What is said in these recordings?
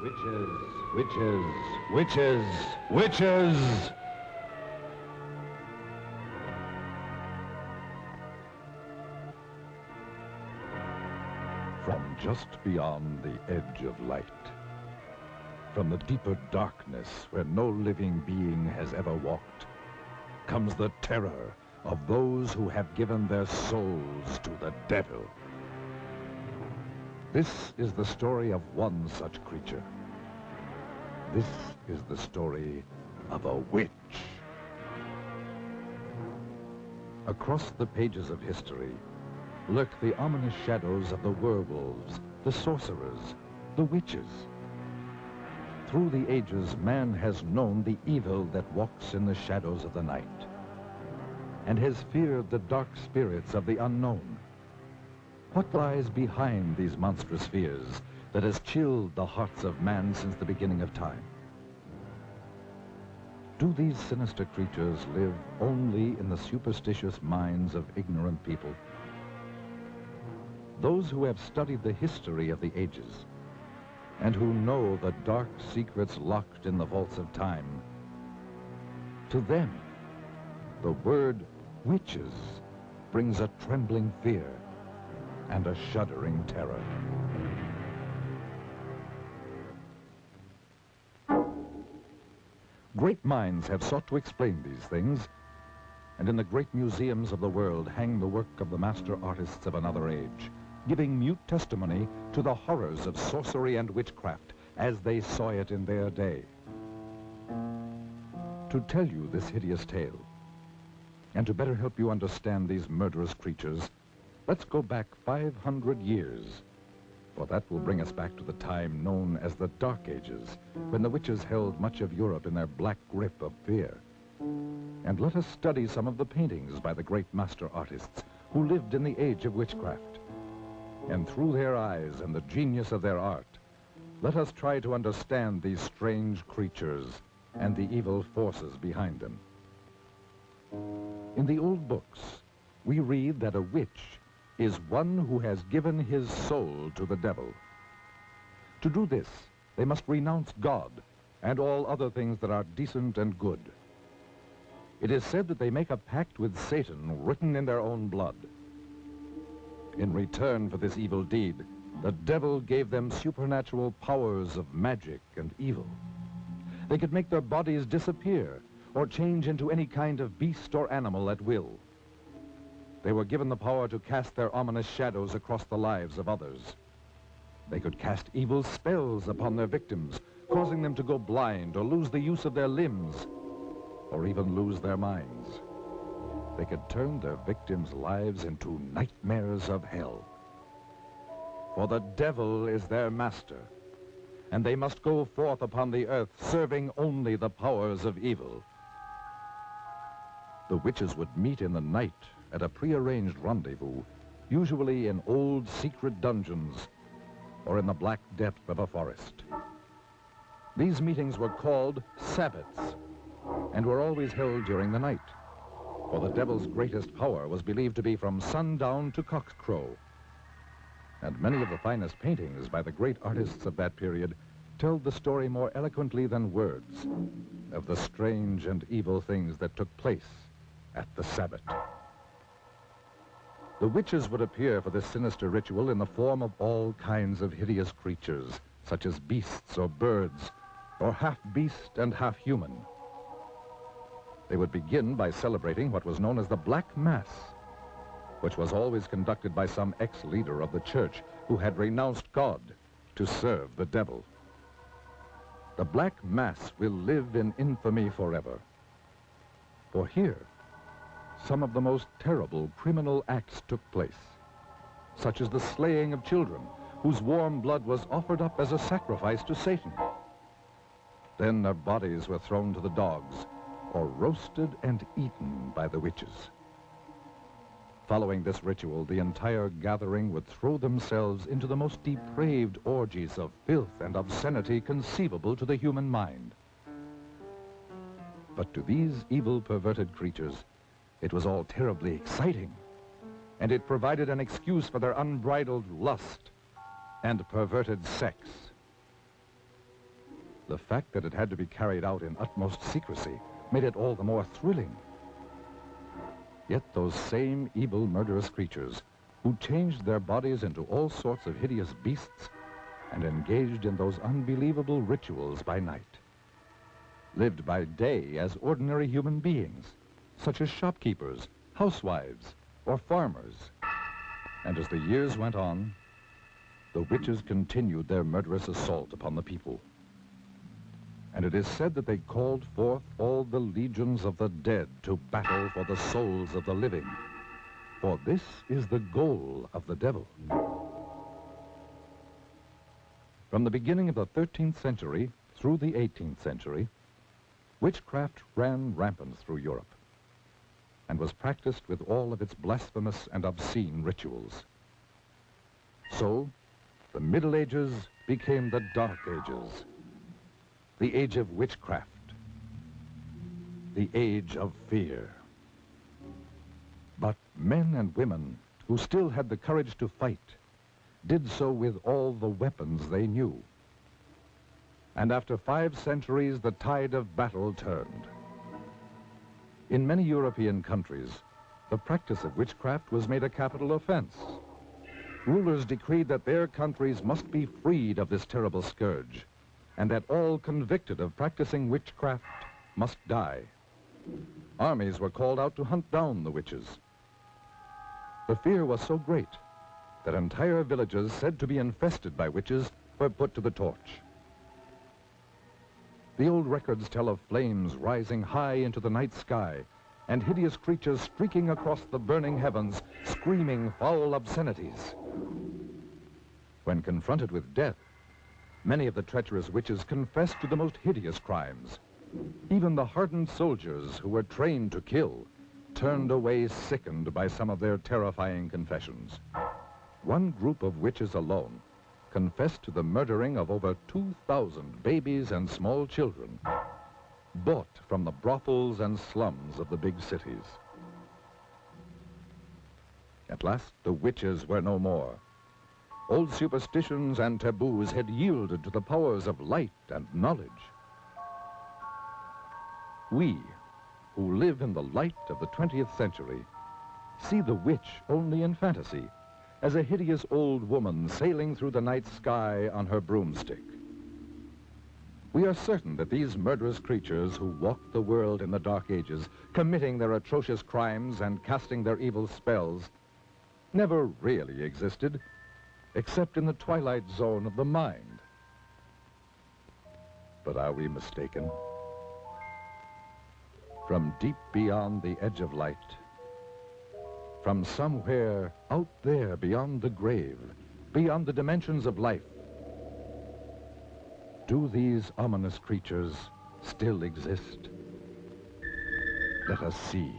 Witches, witches, witches, witches! From just beyond the edge of light, from the deeper darkness where no living being has ever walked, comes the terror of those who have given their souls to the devil. This is the story of one such creature. This is the story of a witch. Across the pages of history lurk the ominous shadows of the werewolves, the sorcerers, the witches. Through the ages, man has known the evil that walks in the shadows of the night and has feared the dark spirits of the unknown. What lies behind these monstrous fears that has chilled the hearts of man since the beginning of time? Do these sinister creatures live only in the superstitious minds of ignorant people? Those who have studied the history of the ages and who know the dark secrets locked in the vaults of time, to them, the word witches brings a trembling fear and a shuddering terror. Great minds have sought to explain these things, and in the great museums of the world hang the work of the master artists of another age, giving mute testimony to the horrors of sorcery and witchcraft as they saw it in their day. To tell you this hideous tale, and to better help you understand these murderous creatures, let's go back 500 years, for that will bring us back to the time known as the Dark Ages, when the witches held much of Europe in their black grip of fear. And let us study some of the paintings by the great master artists who lived in the age of witchcraft. And through their eyes and the genius of their art, let us try to understand these strange creatures and the evil forces behind them. In the old books, we read that a witch is one who has given his soul to the devil. To do this, they must renounce God and all other things that are decent and good. It is said that they make a pact with Satan written in their own blood. In return for this evil deed, the devil gave them supernatural powers of magic and evil. They could make their bodies disappear or change into any kind of beast or animal at will. They were given the power to cast their ominous shadows across the lives of others. They could cast evil spells upon their victims, causing them to go blind or lose the use of their limbs, or even lose their minds. They could turn their victims' lives into nightmares of hell. For the devil is their master, and they must go forth upon the earth serving only the powers of evil. The witches would meet in the night at a prearranged rendezvous, usually in old secret dungeons or in the black depth of a forest. These meetings were called Sabbats and were always held during the night, for the devil's greatest power was believed to be from sundown to cockcrow. And many of the finest paintings by the great artists of that period tell the story more eloquently than words of the strange and evil things that took place at the Sabbat. The witches would appear for this sinister ritual in the form of all kinds of hideous creatures, such as beasts or birds, or half beast and half human. They would begin by celebrating what was known as the Black Mass, which was always conducted by some ex-leader of the church who had renounced God to serve the devil. The Black Mass will live in infamy forever. For here, some of the most terrible criminal acts took place, such as the slaying of children whose warm blood was offered up as a sacrifice to Satan. Then their bodies were thrown to the dogs or roasted and eaten by the witches. Following this ritual, the entire gathering would throw themselves into the most depraved orgies of filth and obscenity conceivable to the human mind. But to these evil, perverted creatures, it was all terribly exciting, and it provided an excuse for their unbridled lust and perverted sex. The fact that it had to be carried out in utmost secrecy made it all the more thrilling. Yet those same evil, murderous creatures who changed their bodies into all sorts of hideous beasts and engaged in those unbelievable rituals by night, lived by day as ordinary human beings, such as shopkeepers, housewives, or farmers. And as the years went on, the witches continued their murderous assault upon the people. And it is said that they called forth all the legions of the dead to battle for the souls of the living. For this is the goal of the devil. From the beginning of the 13th century through the 18th century, witchcraft ran rampant through Europe and was practiced with all of its blasphemous and obscene rituals. So, the Middle Ages became the Dark Ages, the age of witchcraft, the age of fear. But men and women who still had the courage to fight did so with all the weapons they knew. And after 5 centuries, the tide of battle turned. In many European countries, the practice of witchcraft was made a capital offense. Rulers decreed that their countries must be freed of this terrible scourge, and that all convicted of practicing witchcraft must die. Armies were called out to hunt down the witches. The fear was so great that entire villages said to be infested by witches were put to the torch. The old records tell of flames rising high into the night sky and hideous creatures streaking across the burning heavens, screaming foul obscenities. When confronted with death, many of the treacherous witches confessed to the most hideous crimes. Even the hardened soldiers who were trained to kill turned away sickened by some of their terrifying confessions. One group of witches alone confessed to the murdering of over 2,000 babies and small children, bought from the brothels and slums of the big cities. At last, the witches were no more. Old superstitions and taboos had yielded to the powers of light and knowledge. We, who live in the light of the 20th century, see the witch only in fantasy, as a hideous old woman sailing through the night sky on her broomstick. We are certain that these murderous creatures who walked the world in the Dark Ages, committing their atrocious crimes and casting their evil spells, never really existed, except in the twilight zone of the mind. But are we mistaken? From deep beyond the edge of light, from somewhere out there beyond the grave, beyond the dimensions of life, do these ominous creatures still exist? Let us see.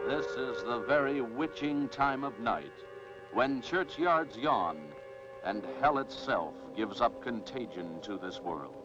This is the very witching time of night, when churchyards yawn and hell itself gives up contagion to this world.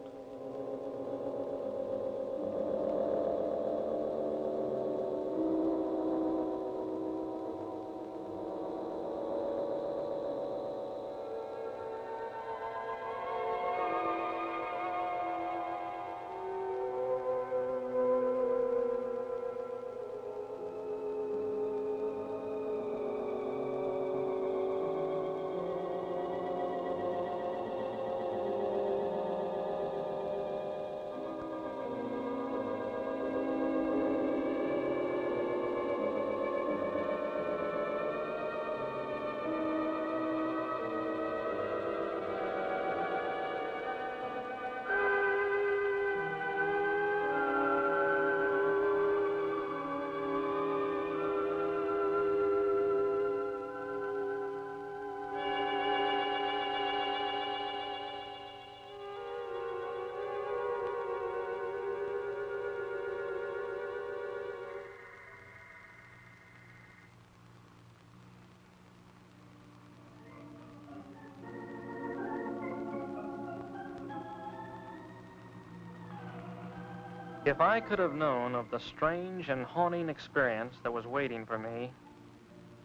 If I could have known of the strange and haunting experience that was waiting for me,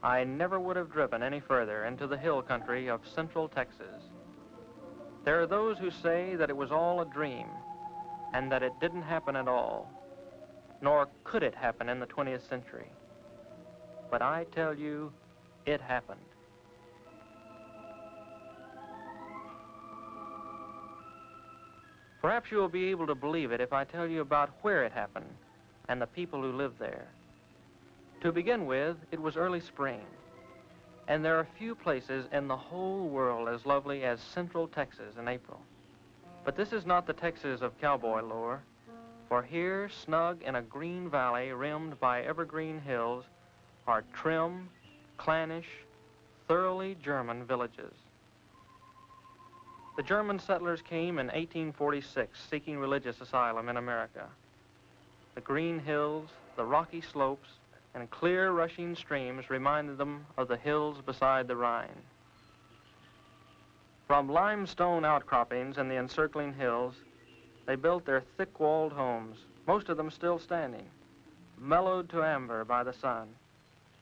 I never would have driven any further into the hill country of central Texas. There are those who say that it was all a dream and that it didn't happen at all, nor could it happen in the 20th century. But I tell you, it happened. Perhaps you will be able to believe it if I tell you about where it happened and the people who lived there. To begin with, it was early spring, and there are few places in the whole world as lovely as central Texas in April. But this is not the Texas of cowboy lore, for here, snug in a green valley rimmed by evergreen hills, are trim, clannish, thoroughly German villages. The German settlers came in 1846 seeking religious asylum in America. The green hills, the rocky slopes, and clear rushing streams reminded them of the hills beside the Rhine. From limestone outcroppings in the encircling hills, they built their thick-walled homes, most of them still standing, mellowed to amber by the sun,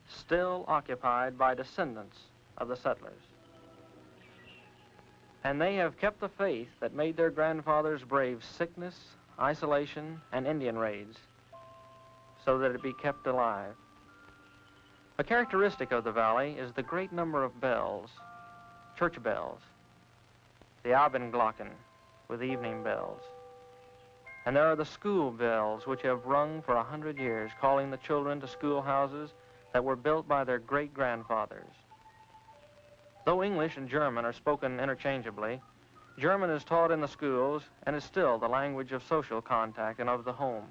still occupied by descendants of the settlers. And they have kept the faith that made their grandfathers brave sickness, isolation, and Indian raids, so that it be kept alive. A characteristic of the valley is the great number of bells, church bells, the Abendglocken with evening bells. And there are the school bells which have rung for 100 years, calling the children to schoolhouses that were built by their great-grandfathers. Though English and German are spoken interchangeably, German is taught in the schools and is still the language of social contact and of the home.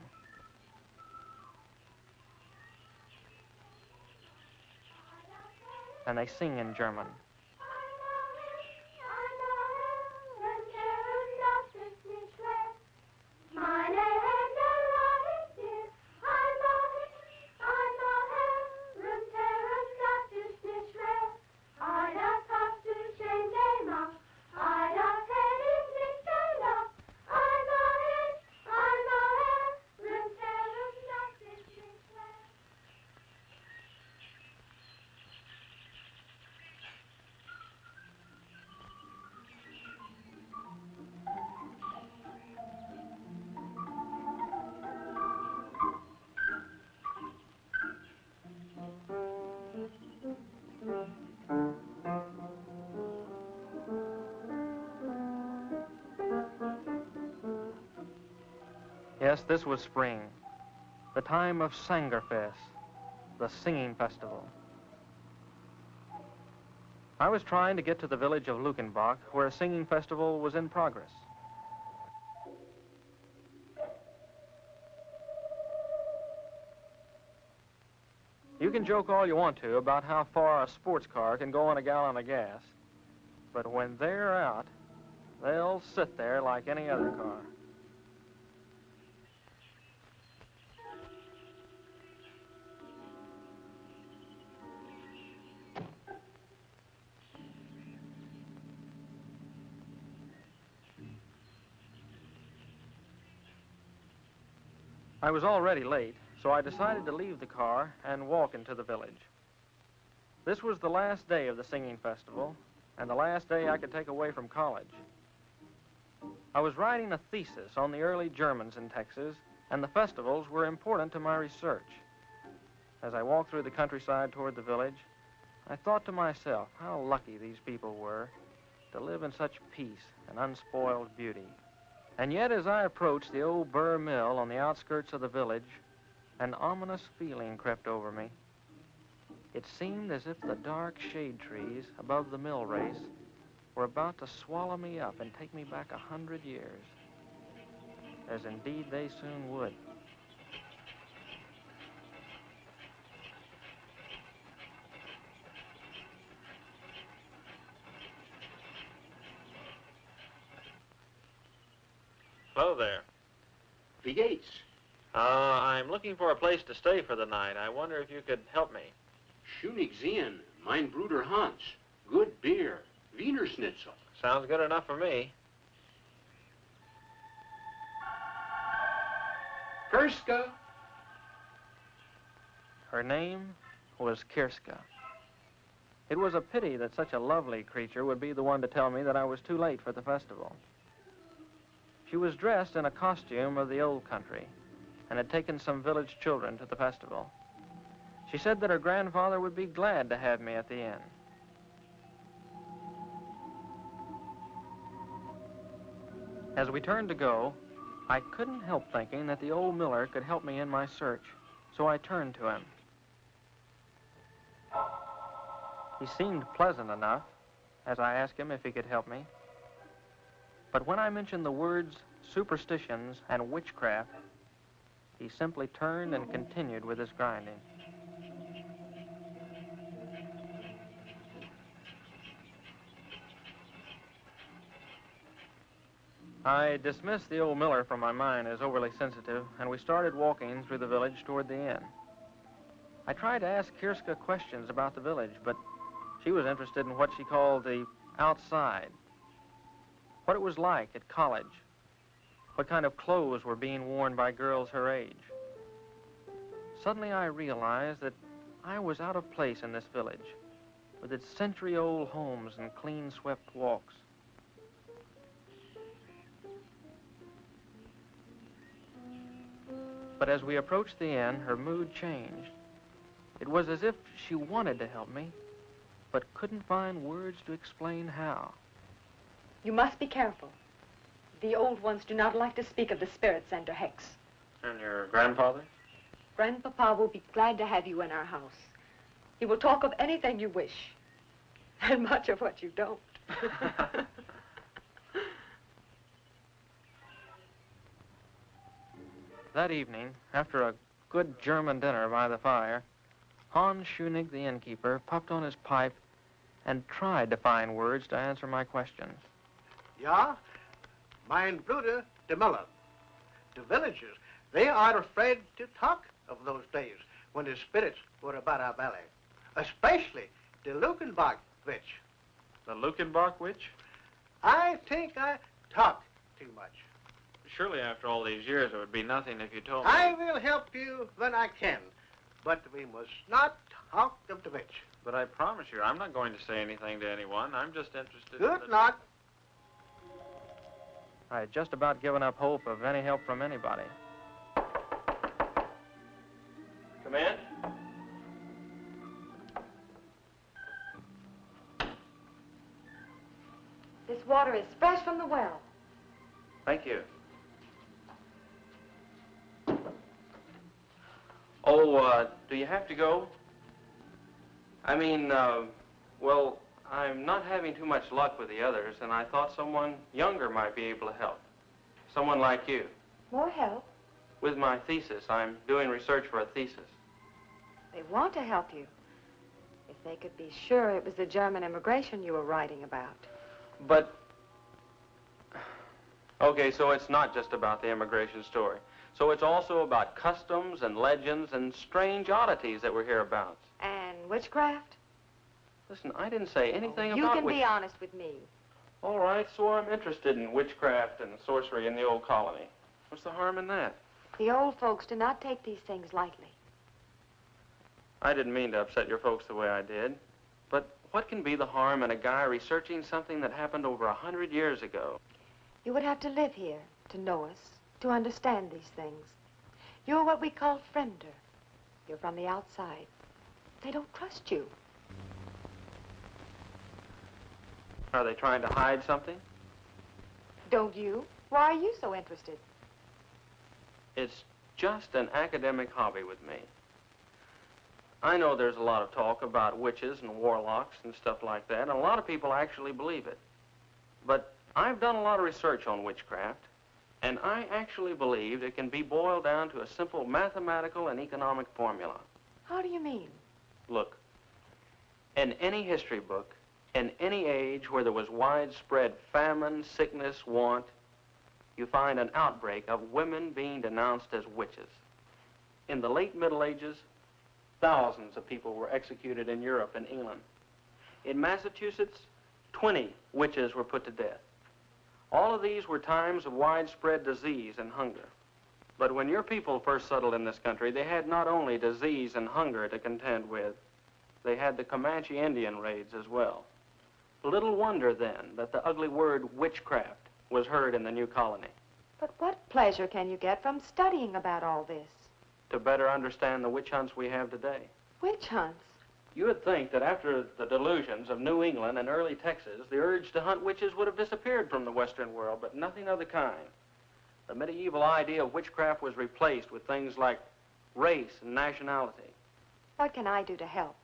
And they sing in German. Yes, this was spring, the time of Sangerfest, the singing festival. I was trying to get to the village of Luckenbach, where a singing festival was in progress. You can joke all you want to about how far a sports car can go on a gallon of gas, but when they're out, they'll sit there like any other car. I was already late, so I decided to leave the car and walk into the village. This was the last day of the singing festival, and the last day I could take away from college. I was writing a thesis on the early Germans in Texas, and the festivals were important to my research. As I walked through the countryside toward the village, I thought to myself how lucky these people were to live in such peace and unspoiled beauty. And yet, as I approached the old Burr Mill on the outskirts of the village, an ominous feeling crept over me. It seemed as if the dark shade trees above the mill race were about to swallow me up and take me back 100 years, as indeed they soon would. Hello there. Wie geht's? I'm looking for a place to stay for the night. I wonder if you could help me. Schön ich sehen. Mein Bruder Hans. Good beer. Wiener Schnitzel. Sounds good enough for me. Kirska. Her name was Kirska. It was a pity that such a lovely creature would be the one to tell me that I was too late for the festival. She was dressed in a costume of the old country and had taken some village children to the festival. She said that her grandfather would be glad to have me at the inn. As we turned to go, I couldn't help thinking that the old miller could help me in my search, so I turned to him. He seemed pleasant enough as I asked him if he could help me. But when I mentioned the words superstitions and witchcraft, he simply turned and continued with his grinding. I dismissed the old miller from my mind as overly sensitive, and we started walking through the village toward the inn. I tried to ask Kirska questions about the village, but she was interested in what she called the outside, what it was like at college, what kind of clothes were being worn by girls her age. Suddenly I realized that I was out of place in this village, with its century-old homes and clean-swept walks. But as we approached the inn, her mood changed. It was as if she wanted to help me, but couldn't find words to explain how. You must be careful. The old ones do not like to speak of the spirits and the hex. And your grandfather? Grandpapa will be glad to have you in our house. He will talk of anything you wish, and much of what you don't. That evening, after a good German dinner by the fire, Hans Schunig, the innkeeper, puffed on his pipe and tried to find words to answer my questions. Ja, mein Bruder, the Miller. The villagers, they are afraid to talk of those days when the spirits were about our belly, especially the Lukenbach witch. The Lukenbach witch? I think I talk too much. Surely after all these years it would be nothing if you told me. I will help you when I can, but we must not talk of the witch. But I promise you, I'm not going to say anything to anyone. I'm just interested Good in luck. I had just about given up hope of any help from anybody. Come in. This water is fresh from the well. Thank you. Oh, do you have to go? I mean, well, I'm not having too much luck with the others, and I thought someone younger might be able to help. Someone like you. More help? With my thesis. I'm doing research for a thesis. They want to help you. If they could be sure it was the German immigration you were writing about. But, okay, so it's not just about the immigration story. So it's also about customs and legends and strange oddities that we're hereabouts. And witchcraft? Listen, I didn't say anything about You can be honest with me. All right, so I'm interested in witchcraft and sorcery in the old colony. What's the harm in that? The old folks do not take these things lightly. I didn't mean to upset your folks the way I did. But what can be the harm in a guy researching something that happened over 100 years ago? You would have to live here to know us, to understand these things. You're what we call friender. You're from the outside. They don't trust you. Are they trying to hide something? Don't you? Why are you so interested? It's just an academic hobby with me. I know there's a lot of talk about witches and warlocks and stuff like that, and a lot of people actually believe it. But I've done a lot of research on witchcraft, and I actually believe it can be boiled down to a simple mathematical and economic formula. How do you mean? Look, in any history book, in any age where there was widespread famine, sickness, want, you find an outbreak of women being denounced as witches. In the late Middle Ages, thousands of people were executed in Europe and England. In Massachusetts, 20 witches were put to death. All of these were times of widespread disease and hunger. But when your people first settled in this country, they had not only disease and hunger to contend with, they had the Comanche Indian raids as well. Little wonder, then, that the ugly word witchcraft was heard in the new colony. But what pleasure can you get from studying about all this? To better understand the witch hunts we have today. Witch hunts? You would think that after the delusions of New England and early Texas, the urge to hunt witches would have disappeared from the Western world, but nothing of the kind. The medieval idea of witchcraft was replaced with things like race and nationality. What can I do to help?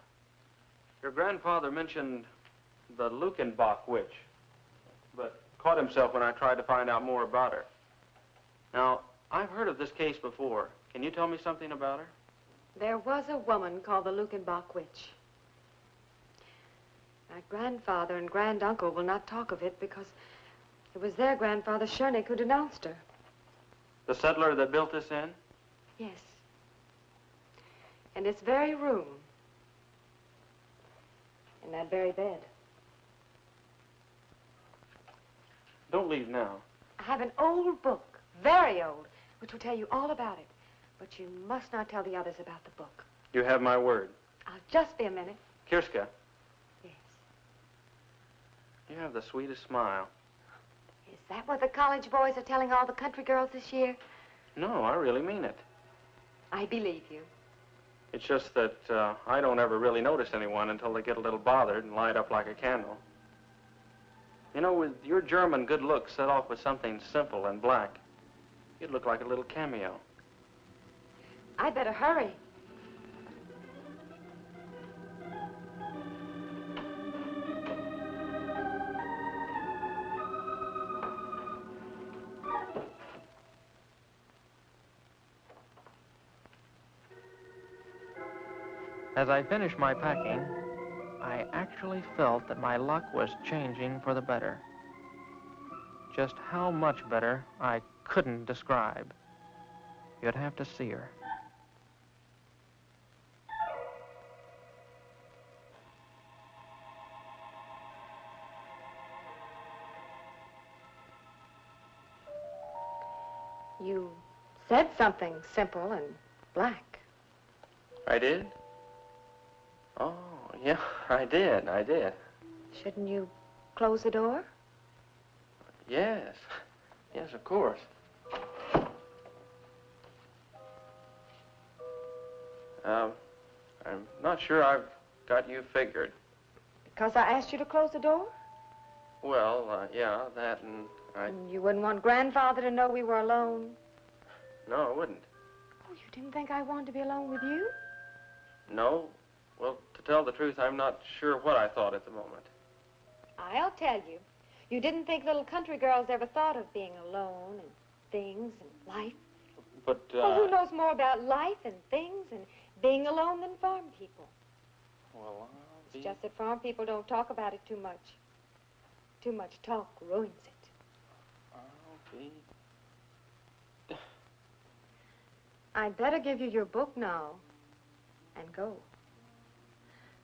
Your grandfather mentioned the Lukenbach witch, but caught himself when I tried to find out more about her. Now, I've heard of this case before. Can you tell me something about her? There was a woman called the Lukenbach witch. My grandfather and granduncle will not talk of it because it was their grandfather, Schoenig, who denounced her. The settler that built this inn? Yes. In this very room. In that very bed. Don't leave now. I have an old book, very old, which will tell you all about it. But you must not tell the others about the book. You have my word. I'll just be a minute. Kirska. Yes. You have the sweetest smile. Is that what the college boys are telling all the country girls this year? No, I really mean it. I believe you. It's just that I don't ever really notice anyone until they get a little bothered and light up like a candle. You know, with your German good looks set off with something simple and black, you'd look like a little cameo. I'd better hurry. As I finished my packing, I actually felt that my luck was changing for the better. Just how much better, I couldn't describe. You'd have to see her. You said something simple and black. I did? Oh, yeah, I did. Shouldn't you close the door? Yes. Yes, of course. I'm not sure I've got you figured. Because I asked you to close the door? Well, yeah, that and And you wouldn't want Grandfather to know we were alone? No, I wouldn't. Oh, you didn't think I wanted to be alone with you? No. Well, to tell the truth, I'm not sure what I thought at the moment. I'll tell you. You didn't think little country girls ever thought of being alone and things and life. But, Well, who knows more about life and things and being alone than farm people? Well, It's just that farm people don't talk about it too much. Too much talk ruins it. I'll be... I'd better give you your book now and go.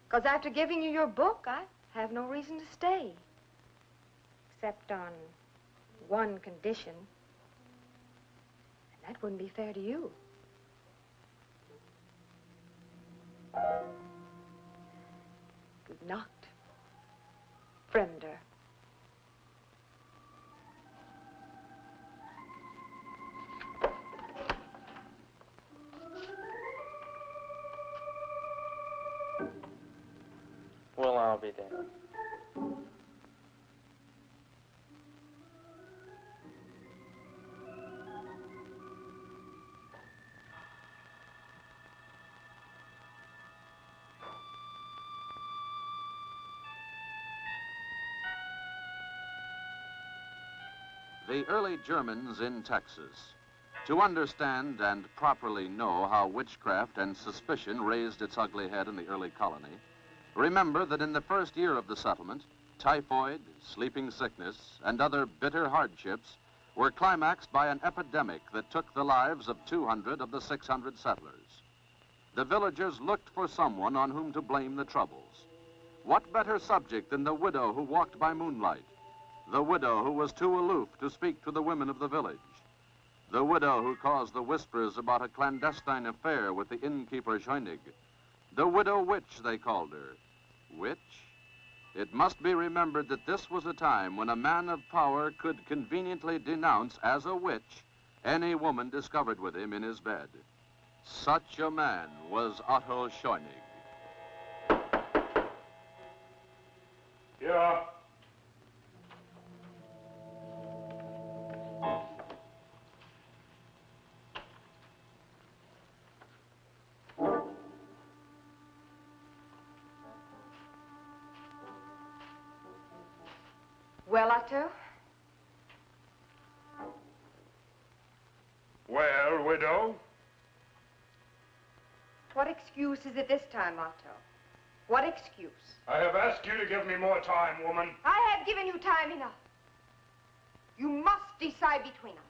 Because after giving you your book, I have no reason to stay. Except on one condition. And that wouldn't be fair to you. Good night, friender. Well, I'll be damned. The early Germans in Texas. To understand and properly know how witchcraft and suspicion raised its ugly head in the early colony, remember that in the first year of the settlement, typhoid, sleeping sickness, and other bitter hardships were climaxed by an epidemic that took the lives of 200 of the 600 settlers. The villagers looked for someone on whom to blame the troubles. What better subject than the widow who walked by moonlight? The widow who was too aloof to speak to the women of the village. The widow who caused the whispers about a clandestine affair with the innkeeper Schoenig. The widow witch, they called her. Witch? It must be remembered that this was a time when a man of power could conveniently denounce as a witch any woman discovered with him in his bed. Such a man was Otto Scheunig. Yeah. Well, Otto? Well, widow? What excuse is it this time, Otto? What excuse? I have asked you to give me more time, woman. I have given you time enough. You must decide between us.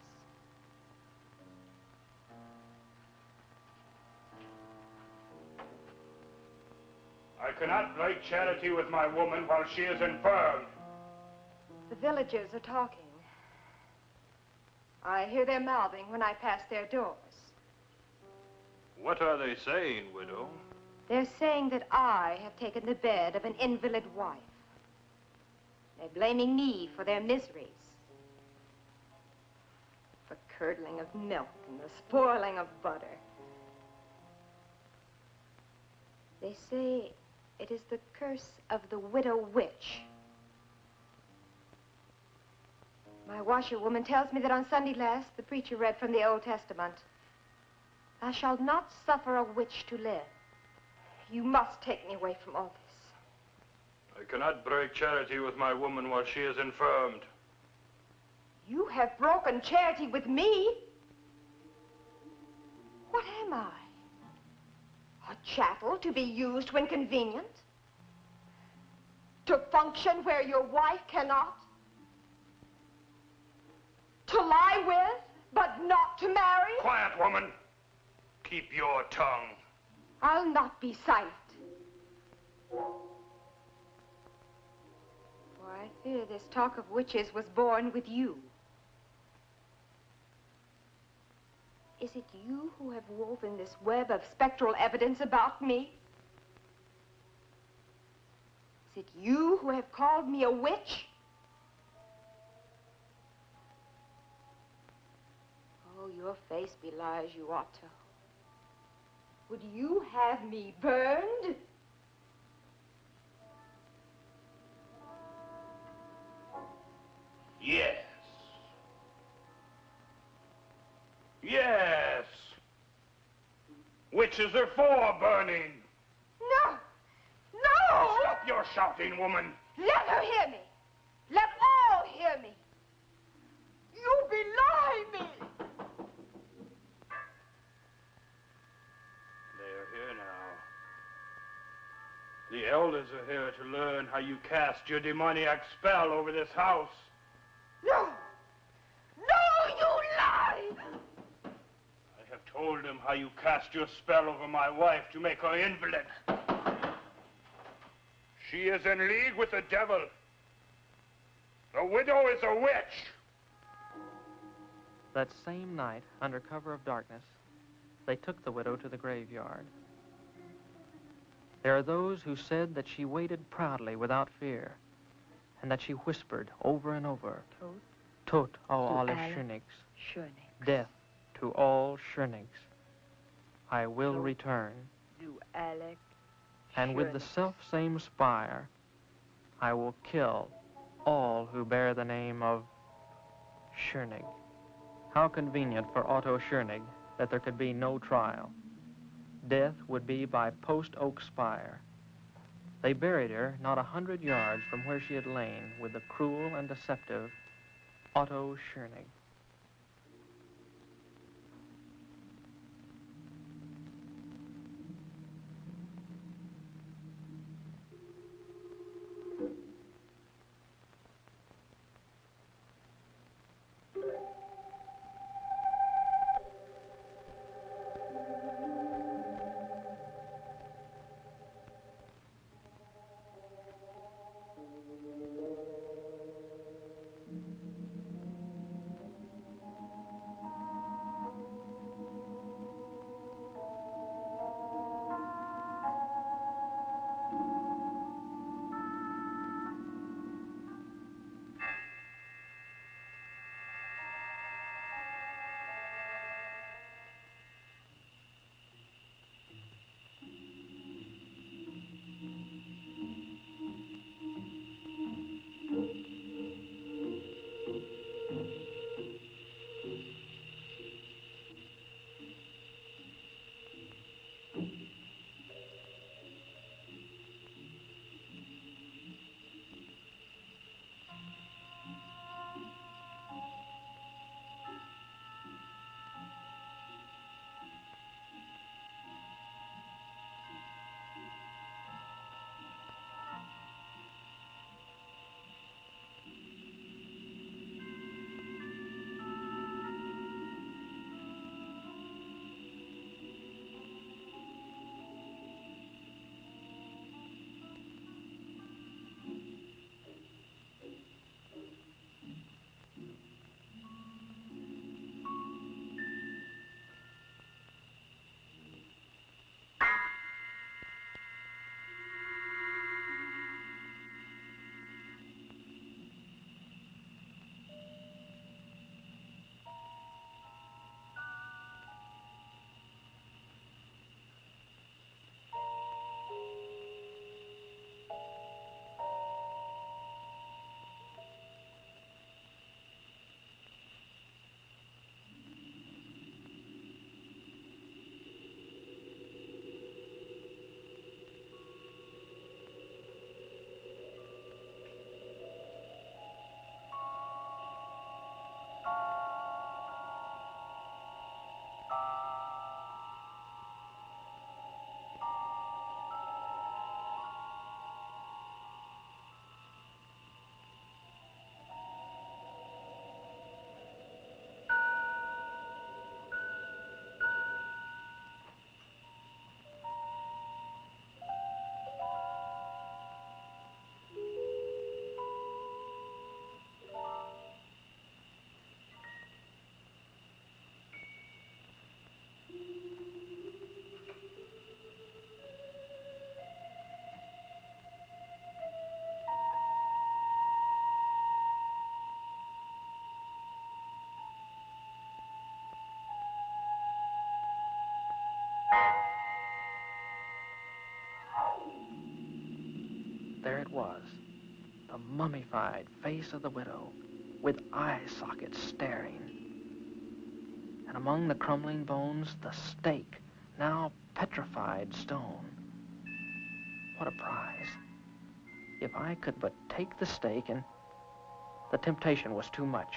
I cannot break charity with my woman while she is infirm. The villagers are talking. I hear their mouthing when I pass their doors. What are they saying, widow? They're saying that I have taken the bed of an invalid wife. They're blaming me for their miseries. The curdling of milk and the spoiling of butter. They say it is the curse of the widow witch. My washerwoman tells me that on Sunday last, the preacher read from the Old Testament. "Thou shalt not suffer a witch to live." You must take me away from all this. I cannot break charity with my woman while she is infirmed. You have broken charity with me? What am I? A chattel to be used when convenient? To function where your wife cannot? To lie with, but not to marry? Quiet, woman. Keep your tongue. I'll not be silent. For I fear this talk of witches was born with you. Is it you who have woven this web of spectral evidence about me? Is it you who have called me a witch? Oh, your face belies you, Otto. Would you have me burned? Yes. Yes. Witches are for burning. No! No! Stop your shouting, woman. Let her hear me. Let all hear me. You belie me. They are here now. The elders are here to learn how you cast your demoniac spell over this house. No! No, you lie! I have told them how you cast your spell over my wife to make her invalid. She is in league with the devil. The widow is a witch. That same night, under cover of darkness, they took the widow to the graveyard. There are those who said that she waited proudly without fear, and that she whispered over and over, Tot au alle Schönigs, death to all Schönigs. I will return. And with the self-same spire, I will kill all who bear the name of Schönig. How convenient for Otto Schönig that there could be no trial. Death would be by post-oak spire. They buried her not 100 yards from where she had lain with the cruel and deceptive Otto Schönig. there it was, the mummified face of the widow, with eye sockets staring. And among the crumbling bones, the stake, now petrified stone. What a prize. If I could but take the stake, and the temptation was too much.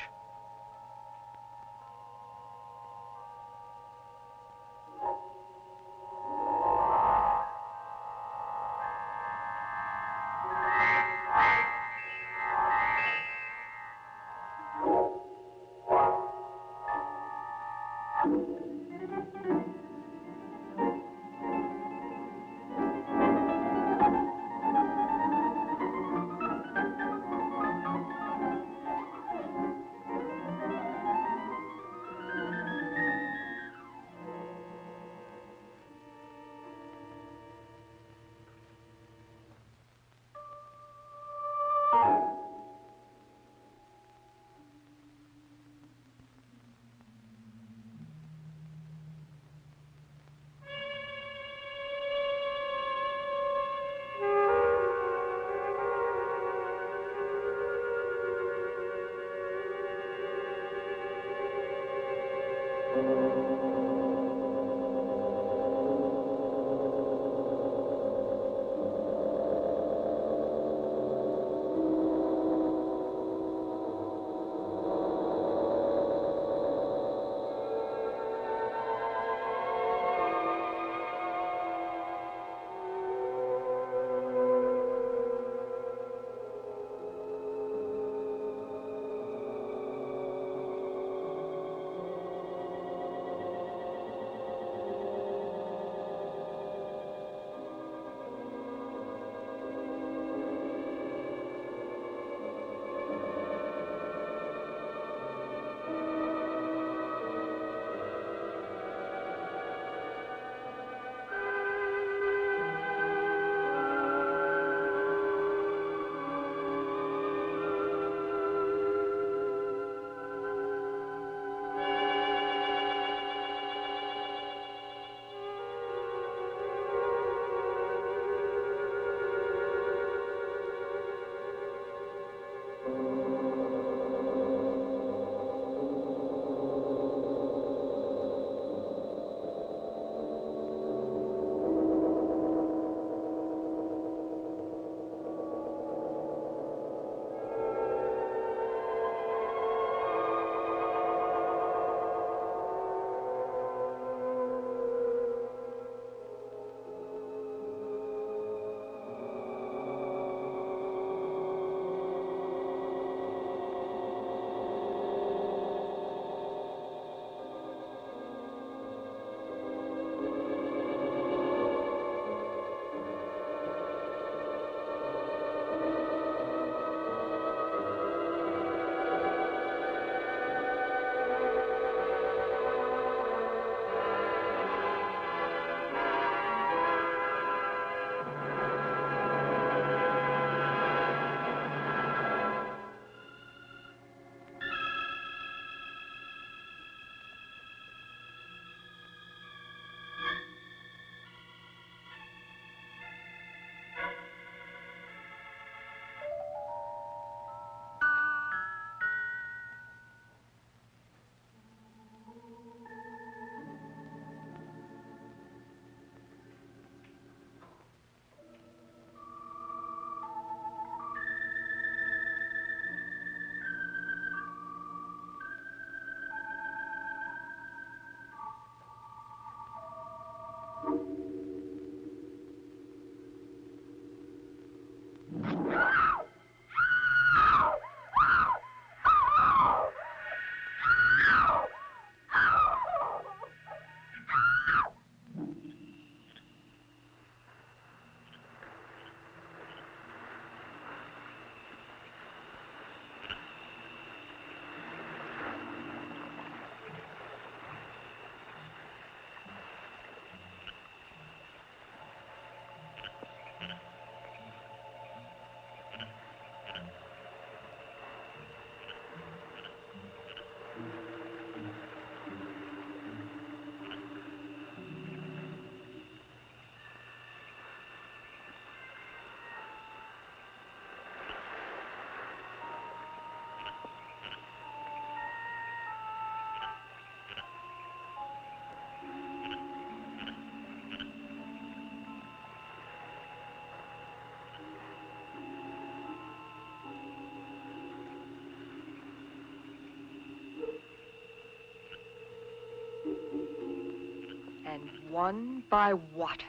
and won by water.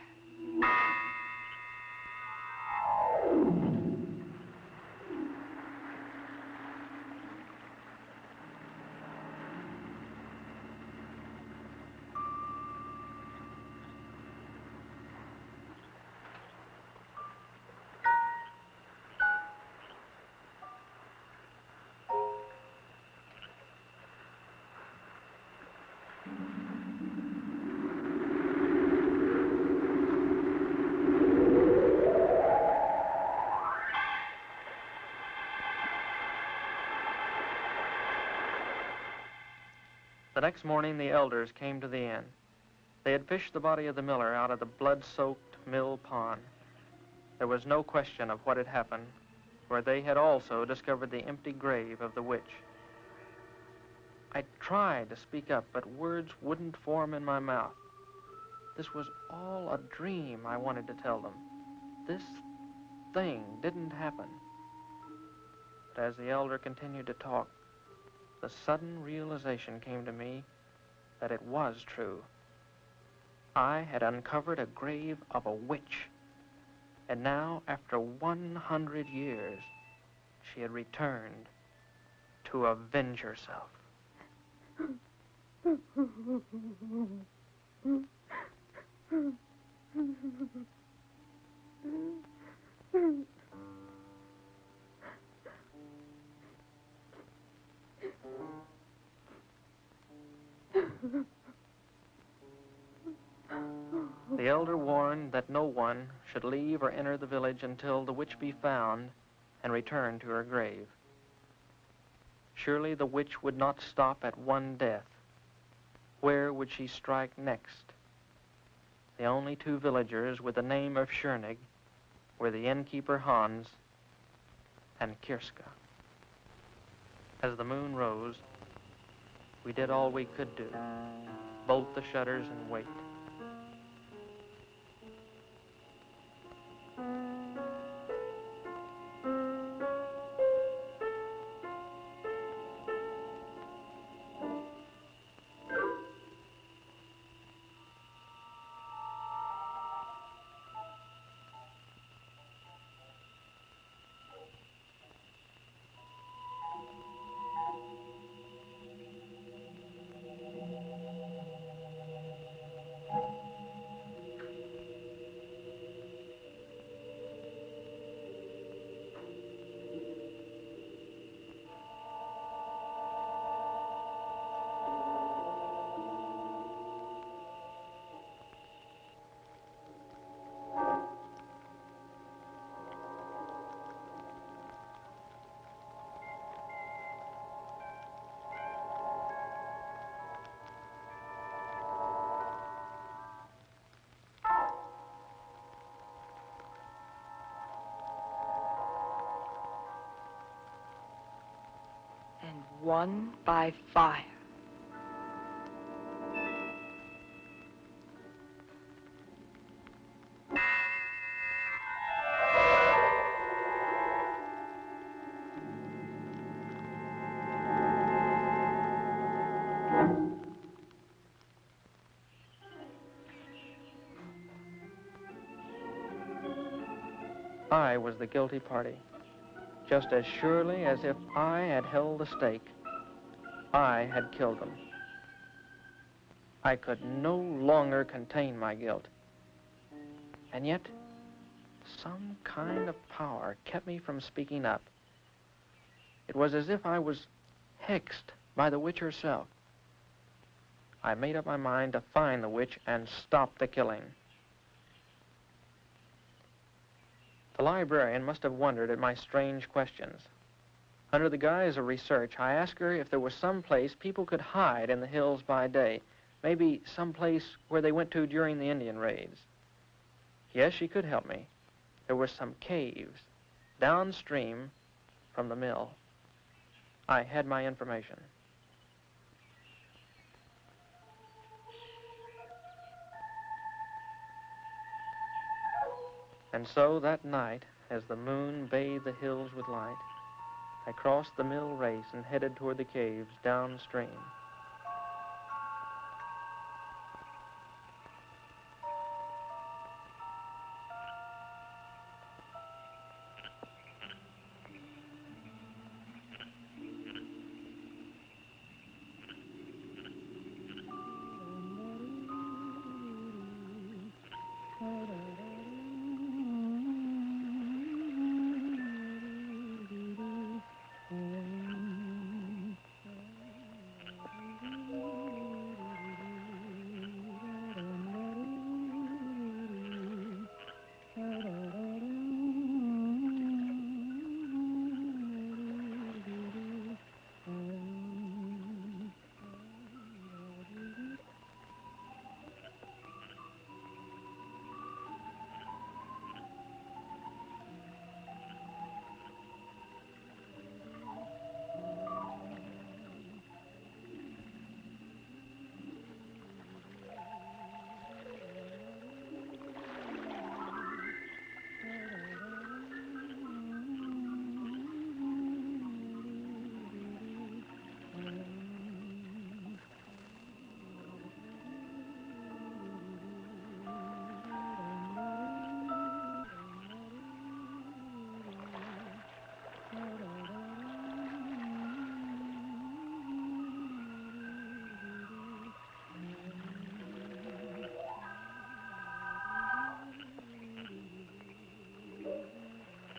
The next morning, the elders came to the inn. They had fished the body of the miller out of the blood-soaked mill pond. There was no question of what had happened, for they had also discovered the empty grave of the witch. I tried to speak up, but words wouldn't form in my mouth. This was all a dream, I wanted to tell them. This thing didn't happen. But as the elder continued to talk, the sudden realization came to me that it was true. I had uncovered a grave of a witch, and now, after 100 years, she had returned to avenge herself. The elder warned that no one should leave or enter the village until the witch be found and return to her grave. Surely the witch would not stop at one death. Where would she strike next? The only two villagers with the name of Schoenig were the innkeeper Hans and Kirska. As the moon rose, we did all we could do, bolt the shutters and wait. And won by fire. I was the guilty party. Just as surely as if I had held the stake, I had killed them. I could no longer contain my guilt. And yet, some kind of power kept me from speaking up. It was as if I was hexed by the witch herself. I made up my mind to find the witch and stop the killing. The librarian must have wondered at my strange questions. Under the guise of research, I asked her if there was some place people could hide in the hills by day, maybe some place where they went to during the Indian raids. Yes, she could help me. There were some caves downstream from the mill. I had my information. And so that night, as the moon bathed the hills with light, I crossed the mill race and headed toward the caves downstream.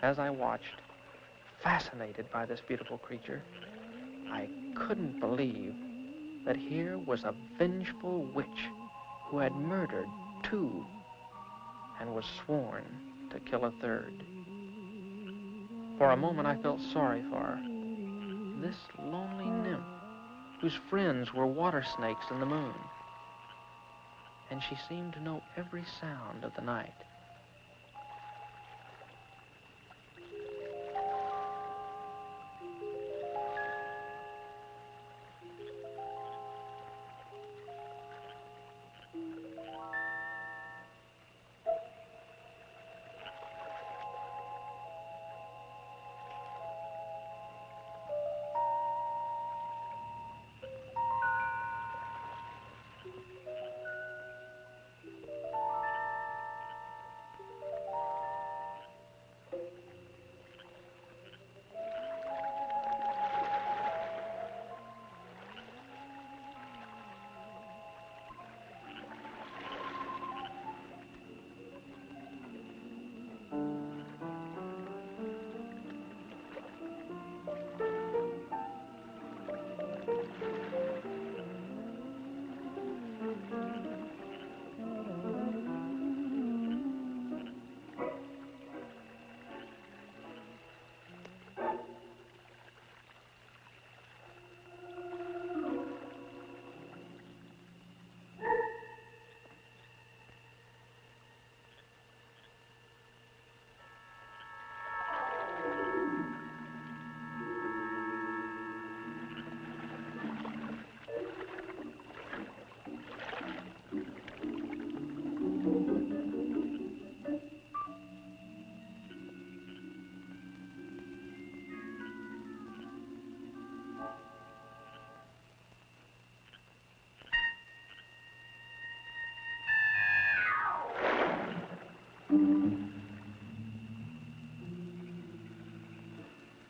As I watched, fascinated by this beautiful creature, I couldn't believe that here was a vengeful witch who had murdered 2 and was sworn to kill a 3rd. For a moment, I felt sorry for her. This lonely nymph, whose friends were water snakes in the moon. And she seemed to know every sound of the night.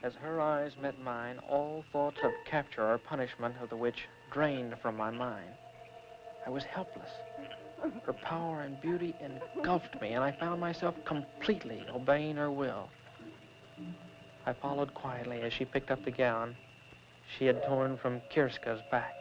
As her eyes met mine, all thoughts of capture or punishment of the witch drained from my mind. I was helpless. Her power and beauty engulfed me, and I found myself completely obeying her will. I followed quietly as she picked up the gown she had torn from Kirska's back.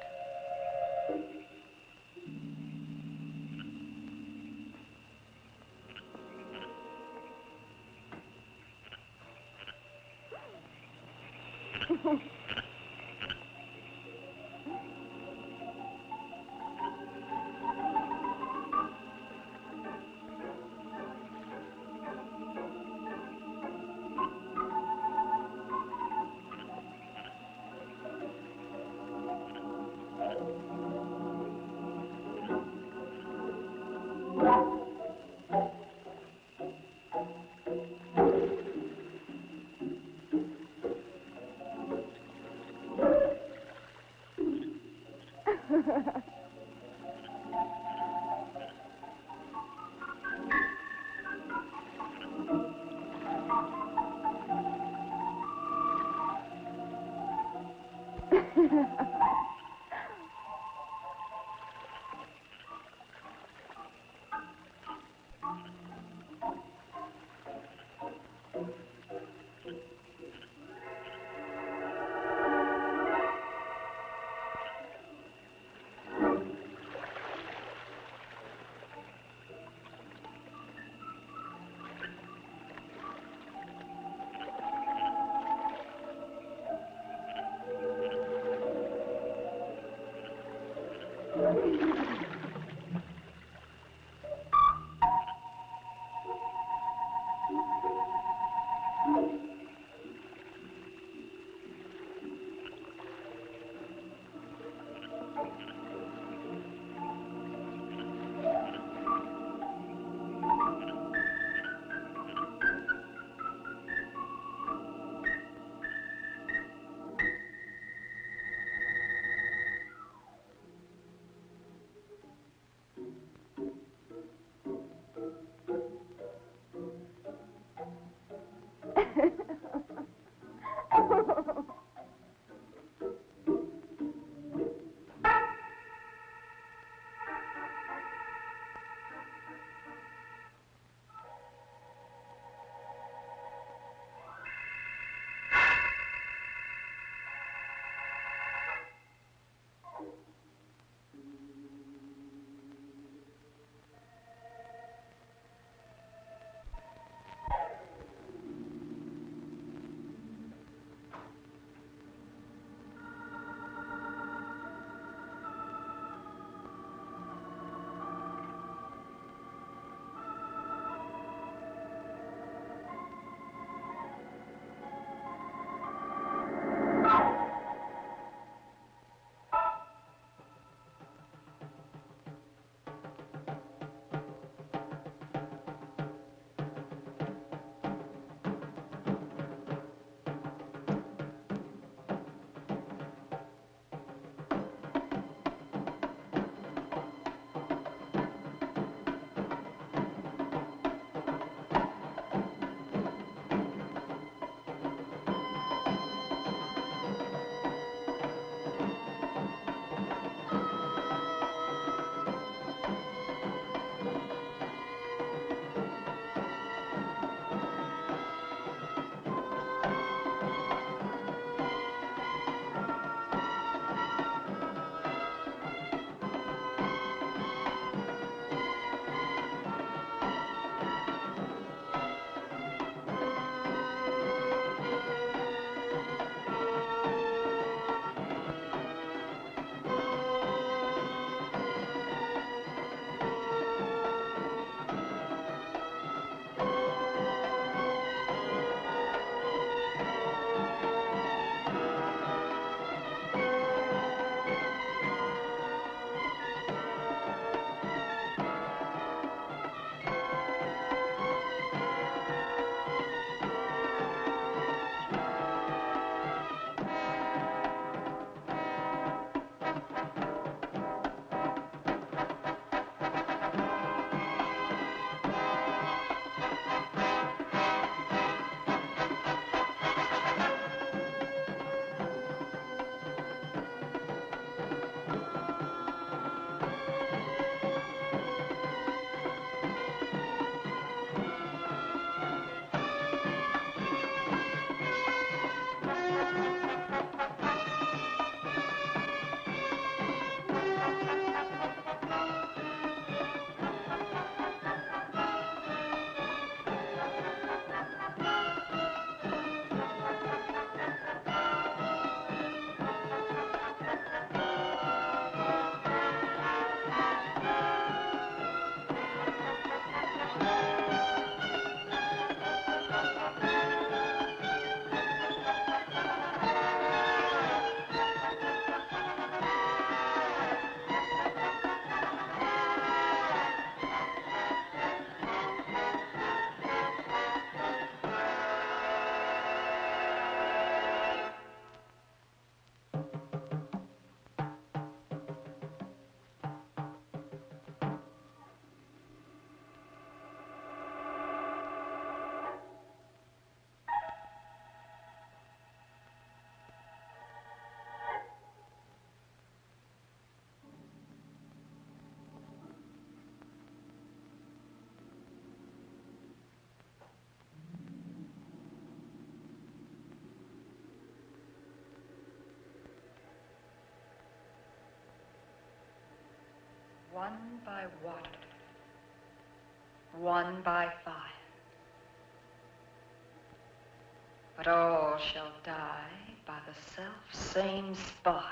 One by water, one by fire, but all shall die by the self-same spire.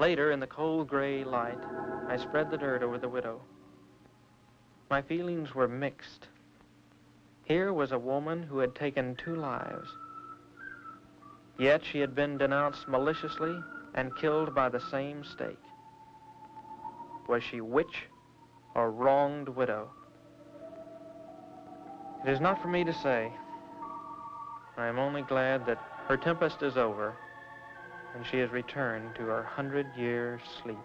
Later, in the cold gray light, I spread the dirt over the widow. My feelings were mixed. Here was a woman who had taken 2 lives. Yet she had been denounced maliciously and killed by the same stake. Was she witch or wronged widow? It is not for me to say. I am only glad that her tempest is over and she has returned to her 100-year sleep.